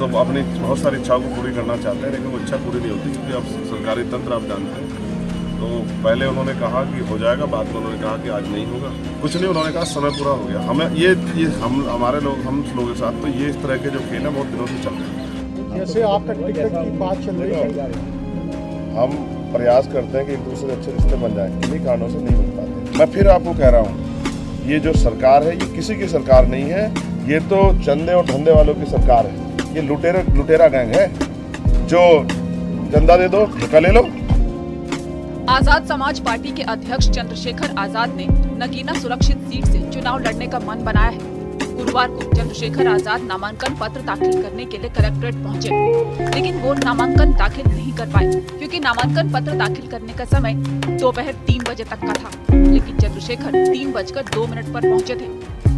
तो अपनी बहुत सारी इच्छाओं को पूरी करना चाहते हैं, लेकिन वो इच्छा पूरी नहीं होती क्योंकि अब सरकारी तंत्र आप जानते हैं। तो पहले उन्होंने कहा कि हो जाएगा, बाद में उन्होंने कहा कि आज नहीं होगा। कुछ नहीं, उन्होंने कहा समय पूरा हो गया। हमें ये हमारे लोग, हम लोगों के साथ तो ये इस तरह के जो खेल हैं बहुत दिनों से चल रहे हैं। जैसे आपका टिकट की बात चल रही है, हम प्रयास करते हैं कि एक दूसरे से अच्छे रिश्ते बन जाएं, किन्हीं कारणों से नहीं बन पाते। मैं फिर आपको कह रहा हूँ, ये जो सरकार है ये किसी की सरकार नहीं है, ये तो चंदे और धंधे वालों की सरकार है। ये लुटेरा गैंग है जो चंदा दे दो, ठेका ले लो। आजाद समाज पार्टी के अध्यक्ष चंद्रशेखर आजाद ने नगीना सुरक्षित सीट से चुनाव लड़ने का मन बनाया है। गुरुवार को चंद्रशेखर आजाद नामांकन पत्र दाखिल करने के लिए कलेक्ट्रेट पहुंचे, लेकिन वो नामांकन दाखिल नहीं कर पाए क्योंकि नामांकन पत्र दाखिल करने का समय दोपहर 3 बजे तक का था। लेकिन चंद्रशेखर 3:02 पर पहुंचे थे,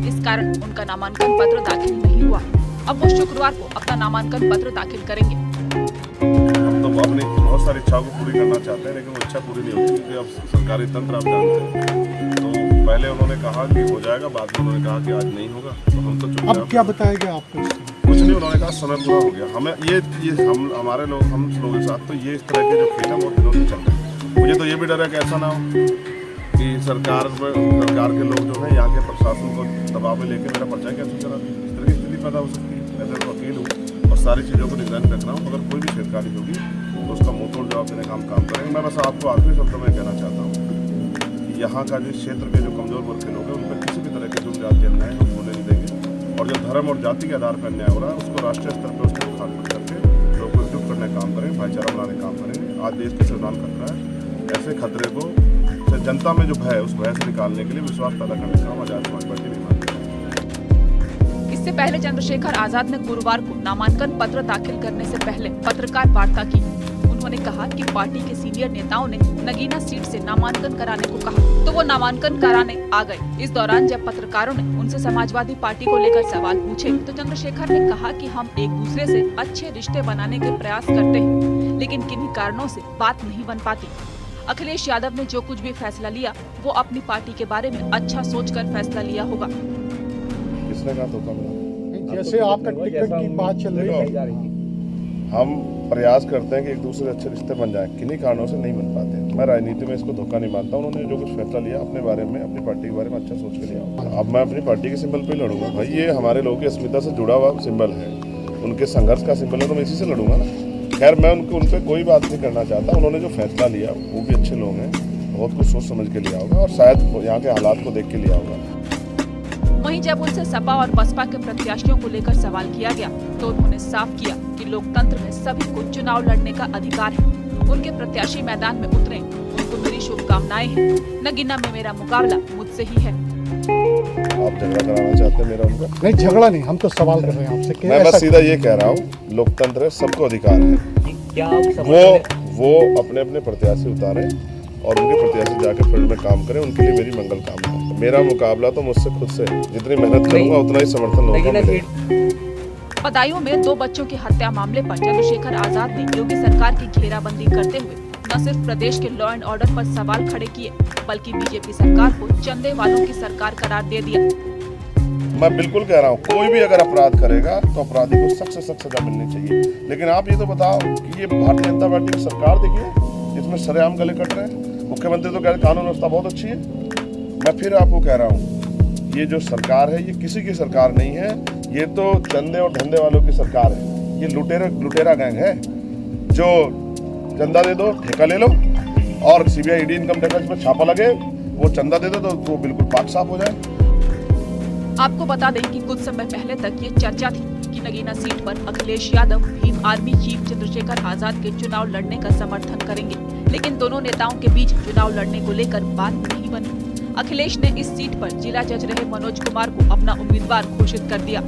इस कारण उनका नामांकन पत्र दाखिल नहीं हुआ। अब वो शुक्रवार को अपना नामांकन पत्र दाखिल करेंगे। हम तो अपनी बहुत सारी इच्छाओं को पूरी करना चाहते हैं, लेकिन वो इच्छा पूरी नहीं होती क्योंकि अब सरकारी तंत्र आप जानते हैं। तो पहले उन्होंने कहा कि हो जाएगा, बाद में उन्होंने कहा कि आज नहीं होगा। तो हम तो चुप। अब क्या बताया गया आपको? कुछ नहीं, उन्होंने कहा समय पूरा हो गया। हमें ये हमारे लोग, हम लोगों के साथ तो ये इस तरह के जो खेल हैं बहुत दिनों से चल रहे हैं। मुझे तो ये भी डर है कि ऐसा ना हो कि सरकार के लोग जो है यहाँ के प्रशासन को दबाव में लेकर मेरा पर्चा कैंसिल करा दें। इस तरह की स्थिति पैदा हो सकती है। मैं तो वकील हूँ और सारी चीज़ों को निगरानी रख रहा हूँ। अगर कोई भी छेड़खानी होगी तो उसका मुंह तोड़ जवाब देने का हम काम करेंगे। मैं बस आपको आखिरी शब्दों में कहना चाहता हूँ कि यहाँ का जो क्षेत्र के जो कमजोर वर्ग के लोग हैं उन पर किसी भी तरह के जुर्म जाति अन्याय हम होने नहीं देंगे। और जो धर्म और जाति के आधार पर अन्याय हो रहा है उसको राष्ट्रीय स्तर पर उसको खात्मा करके लोगों को एकजुट करने का काम करेंगे, भाईचारा बनाने का काम करेंगे। आज देश के संविधान खतरा है, ऐसे खतरे को जनता में जो भय है उस भय से निकालने के लिए विश्वास पैदा करने का काम आजाद समाज पार्टी नहीं मानती है। इससे पहले चंद्रशेखर आजाद ने गुरुवार को नामांकन पत्र दाखिल करने से पहले पत्रकार वार्ता की। उन्होंने कहा कि पार्टी के सीनियर नेताओं ने नगीना सीट से नामांकन कराने को कहा तो वो नामांकन कराने आ गए। इस दौरान जब पत्रकारों ने उनसे समाजवादी पार्टी को लेकर सवाल पूछे तो चंद्रशेखर ने कहा कि हम एक दूसरे से अच्छे रिश्ते बनाने के प्रयास करते हैं, लेकिन किन्हीं कारणों से बात नहीं बन पाती। अखिलेश यादव ने जो कुछ भी फैसला लिया वो अपनी पार्टी के बारे में अच्छा सोचकर फैसला लिया होगा। किसने कहा धोखा मिला? जैसे आपका टिकट की बात चल रही है, हम प्रयास करते हैं कि एक दूसरे से अच्छे रिश्ते बन जाएं, किन्हीं कारणों से नहीं बन पाते। मैं राजनीति में इसको धोखा नहीं मानता। उन्होंने जो कुछ फैसला लिया अपने बारे में, अपनी पार्टी के बारे में अच्छा सोच के लिया। अब मैं अपनी पार्टी के सिंबल पे लड़ूंगा भाई। ये हमारे लोगों की अस्मिता से जुड़ा हुआ सिंबल है, उनके संघर्ष का सिंबल है, तो मैं इसी से लड़ूंगा ना। खैर मैं उन पर कोई बात नहीं करना चाहता। उन्होंने जो फैसला लिया वो भी अच्छे लोग हैं, बहुत कुछ सोच समझ के लिया होगा और शायद यहाँ के हालात को देख के लिया होगा। वहीं जब उनसे सपा और बसपा के प्रत्याशियों को लेकर सवाल किया गया तो उन्होंने साफ किया कि लोकतंत्र में सभी को चुनाव लड़ने का अधिकार है। उनके प्रत्याशी मैदान में उतरे, उनको मेरी शुभकामनाएं हैं। नगीना में मेरा मुकाबला मुझसे ही है। आप झगड़ा कराना चाहते हैं मेरा उनका? नहीं, झगड़ा नहीं, हम तो सवाल कर रहे हैं आपसे। मैं बस सीधा ये कह रहा हूँ, लोकतंत्र है, सबको अधिकार है। वो अपने अपने प्रत्याशी उतारे और उनके प्रत्याशी जाके फील्ड में काम करें, उनके लिए मेरी मंगल कामना है। मेरा मुकाबला तो मुझससे खुद से, जितनी मेहनत करूंगा उतना ही समर्थन लोगों का मिलेगा। बदायूं में 2 बच्चों की हत्या मामले पर चंद्रशेखर आजाद ने योगी सरकार की घेराबंदी करते हुए न सिर्फ प्रदेश के लॉ एंड ऑर्डर पर सवाल खड़े किए बल्कि बीजेपी सरकार को चंदे वालों की सरकार करार दे दिया। मैं बिल्कुल कह रहा हूँ, कोई भी अगर अपराध करेगा तो अपराधी को सख्त से सख्त सजा मिलनी चाहिए। लेकिन आप ये तो बताओ कि ये भारतीय जनता पार्टी की सरकार देखिए, इसमें सरेआम गले कट रहे हैं। मुख्यमंत्री तो कह रहे कानून व्यवस्था बहुत अच्छी है। मैं फिर आपको कह रहा हूँ, ये जो सरकार है ये किसी की सरकार नहीं है, ये तो चंदे और धंधे वालों की सरकार है। ये लुटेरा गैंग है जो चंदा दे दो, ठेका ले लो और सीबीआई ईडी इनकम टैक्स पर छापा लगे, वो चंदा दे दो तो वो बिल्कुल पाक साफ हो जाए। आपको बता दें कि कुछ समय पहले तक ये चर्चा थी कि नगीना सीट पर अखिलेश यादव भीम आर्मी चीफ चंद्रशेखर आजाद के चुनाव लड़ने का समर्थन करेंगे, लेकिन दोनों नेताओं के बीच चुनाव लड़ने को लेकर बात नहीं बनी। अखिलेश ने इस सीट पर जिला जज रहे मनोज कुमार को अपना उम्मीदवार घोषित कर दिया।